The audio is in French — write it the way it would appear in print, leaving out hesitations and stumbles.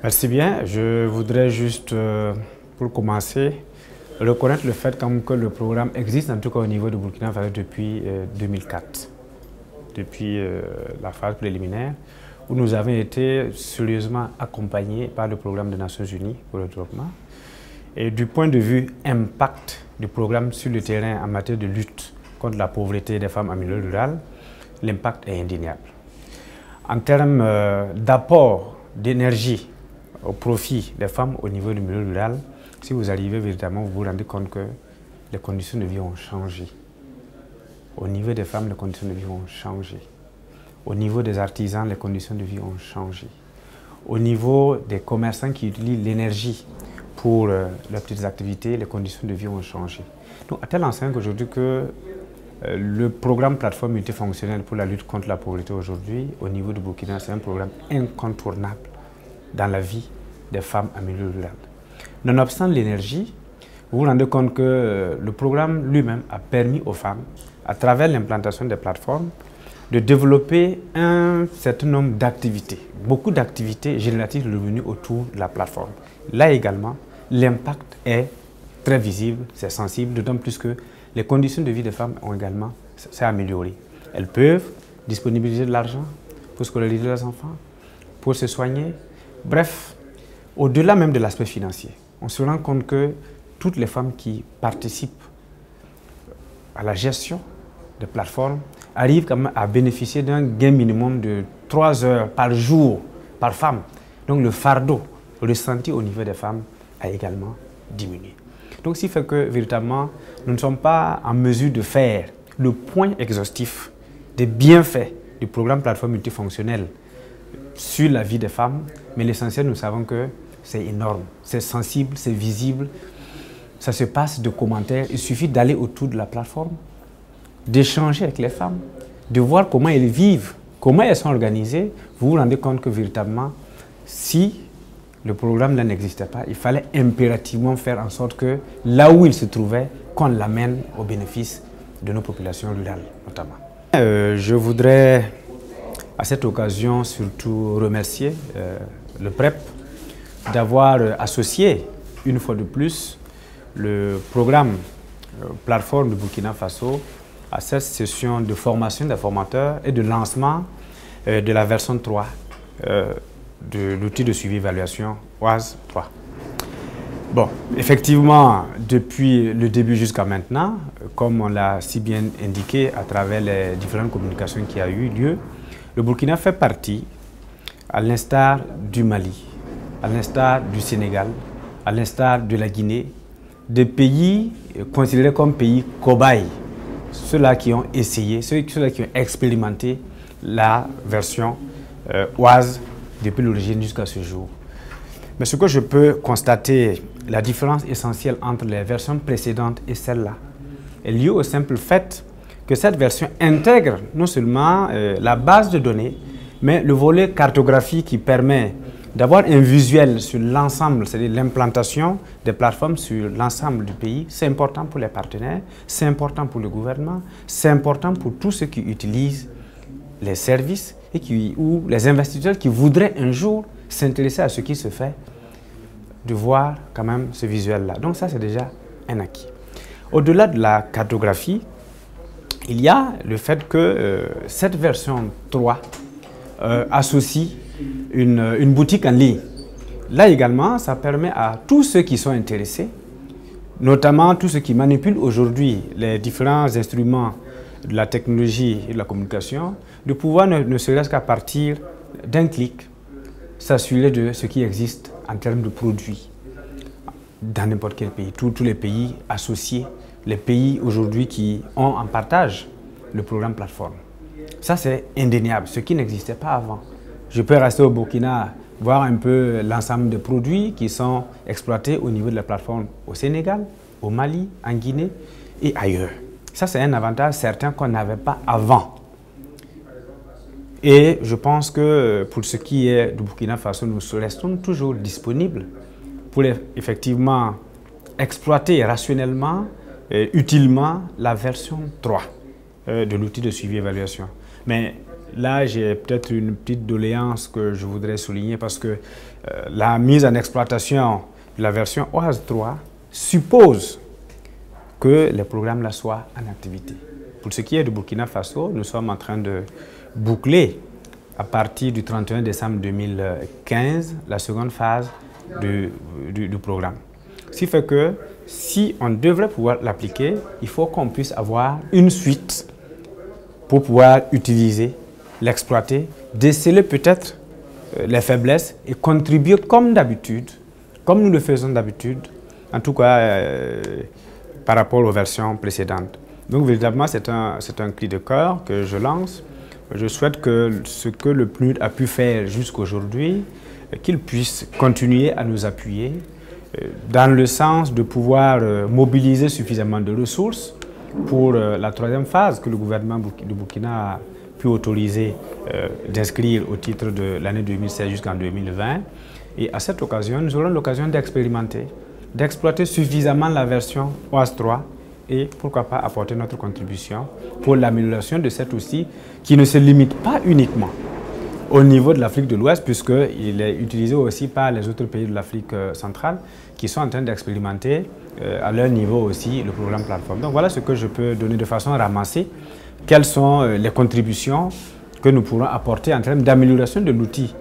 Merci bien. Je voudrais juste, pour commencer, reconnaître le fait que le programme existe, en tout cas au niveau de Burkina Faso, depuis 2004, depuis la phase préliminaire, où nous avons été sérieusement accompagnés par le programme des Nations Unies pour le développement. Et du point de vue impact du programme sur le terrain en matière de lutte contre la pauvreté des femmes en milieu rural, l'impact est indéniable. En termes d'apport d'énergie au profit des femmes au niveau du milieu rural, si vous arrivez véritablement, vous vous rendez compte que les conditions de vie ont changé. Au niveau des femmes, les conditions de vie ont changé. Au niveau des artisans, les conditions de vie ont changé. Au niveau des commerçants qui utilisent l'énergie pour leurs petites activités, les conditions de vie ont changé. Donc, à tel enseigne qu'aujourd'hui que le programme plateforme multifonctionnelle pour la lutte contre la pauvreté aujourd'hui, au niveau du Burkina, c'est un programme incontournable dans la vie des femmes en milieu rural. Nonobstant l'énergie, vous vous rendez compte que le programme lui-même a permis aux femmes, à travers l'implantation des plateformes, de développer un certain nombre d'activités, beaucoup d'activités génératives de revenus autour de la plateforme. Là également, l'impact est très visible, c'est sensible, d'autant plus que les conditions de vie des femmes ont également s'est amélioré. Elles peuvent disponibiliser de l'argent pour scolariser leurs enfants, pour se soigner. Bref, au-delà même de l'aspect financier, on se rend compte que toutes les femmes qui participent à la gestion des plateformes arrivent quand même à bénéficier d'un gain minimum de 3 heures par jour par femme. Donc le fardeau ressenti au niveau des femmes a également diminué. Donc, ce qui fait que, véritablement, nous ne sommes pas en mesure de faire le point exhaustif des bienfaits du programme plateforme multifonctionnelle sur la vie des femmes, mais l'essentiel, nous savons que c'est énorme, c'est sensible, c'est visible, ça se passe de commentaires. Il suffit d'aller autour de la plateforme, d'échanger avec les femmes, de voir comment elles vivent, comment elles sont organisées. Vous vous rendez compte que, véritablement, si le programme là n'existait pas, il fallait impérativement faire en sorte que là où il se trouvait, qu'on l'amène au bénéfice de nos populations rurales notamment. Je voudrais à cette occasion surtout remercier le PREP d'avoir associé une fois de plus le programme plateforme de Burkina Faso à cette session de formation des formateurs et de lancement de la version 3 de l'outil de suivi-évaluation OAS 3. Bon, effectivement, depuis le début jusqu'à maintenant, comme on l'a si bien indiqué à travers les différentes communications qui ont eu lieu, le Burkina fait partie, à l'instar du Mali, à l'instar du Sénégal, à l'instar de la Guinée, des pays considérés comme pays cobayes, ceux-là qui ont essayé, ceux-là qui ont expérimenté la version OAS depuis l'origine jusqu'à ce jour. Mais ce que je peux constater, la différence essentielle entre les versions précédentes et celle-là, est liée au simple fait que cette version intègre non seulement la base de données, mais le volet cartographie qui permet d'avoir un visuel sur l'ensemble, c'est-à-dire l'implantation des plateformes sur l'ensemble du pays. C'est important pour les partenaires, c'est important pour le gouvernement, c'est important pour tous ceux qui utilisent les services ou les investisseurs qui voudraient un jour s'intéresser à ce qui se fait, de voir quand même ce visuel-là. Donc ça, c'est déjà un acquis. Au-delà de la cartographie, il y a le fait que cette version 3 associe une boutique en ligne. Là également, ça permet à tous ceux qui sont intéressés, notamment tous ceux qui manipulent aujourd'hui les différents instruments de la technologie et de la communication, de pouvoir ne serait-ce qu'à partir d'un clic s'assurer de ce qui existe en termes de produits dans n'importe quel pays, tous les pays associés, les pays aujourd'hui qui ont en partage le programme plateforme. Ça, c'est indéniable, ce qui n'existait pas avant. Je peux rester au Burkina, voir un peu l'ensemble des produits qui sont exploités au niveau de la plateforme au Sénégal, au Mali, en Guinée et ailleurs. Ça, c'est un avantage certain qu'on n'avait pas avant. Et je pense que pour ce qui est du Burkina Faso, nous restons toujours disponibles pour effectivement exploiter rationnellement et utilement la version 3 de l'outil de suivi-évaluation. Mais là, j'ai peut-être une petite doléance que je voudrais souligner parce que la mise en exploitation de la version OAS 3 suppose que les programmes là soient en activité. Pour ce qui est du Burkina Faso, nous sommes en train de boucler à partir du 31 décembre 2015 la seconde phase du programme. Ce qui fait que si on devrait pouvoir l'appliquer, il faut qu'on puisse avoir une suite pour pouvoir utiliser, l'exploiter, déceler peut-être les faiblesses et contribuer comme d'habitude, comme nous le faisons d'habitude, en tout cas par rapport aux versions précédentes. Donc véritablement, c'est un cri de cœur que je lance. Je souhaite que ce que le PNUD a pu faire jusqu'aujourd'hui, qu'il puisse continuer à nous appuyer dans le sens de pouvoir mobiliser suffisamment de ressources pour la troisième phase que le gouvernement du Burkina a pu autoriser d'inscrire au titre de l'année 2016 jusqu'en 2020. Et à cette occasion, nous aurons l'occasion d'expérimenter, d'exploiter suffisamment la version OAS 3 et pourquoi pas apporter notre contribution pour l'amélioration de cet outil qui ne se limite pas uniquement au niveau de l'Afrique de l'Ouest, puisqu'il est utilisé aussi par les autres pays de l'Afrique centrale qui sont en train d'expérimenter à leur niveau aussi le programme plateforme. Donc voilà ce que je peux donner de façon ramassée. Quelles sont les contributions que nous pourrons apporter en termes d'amélioration de l'outil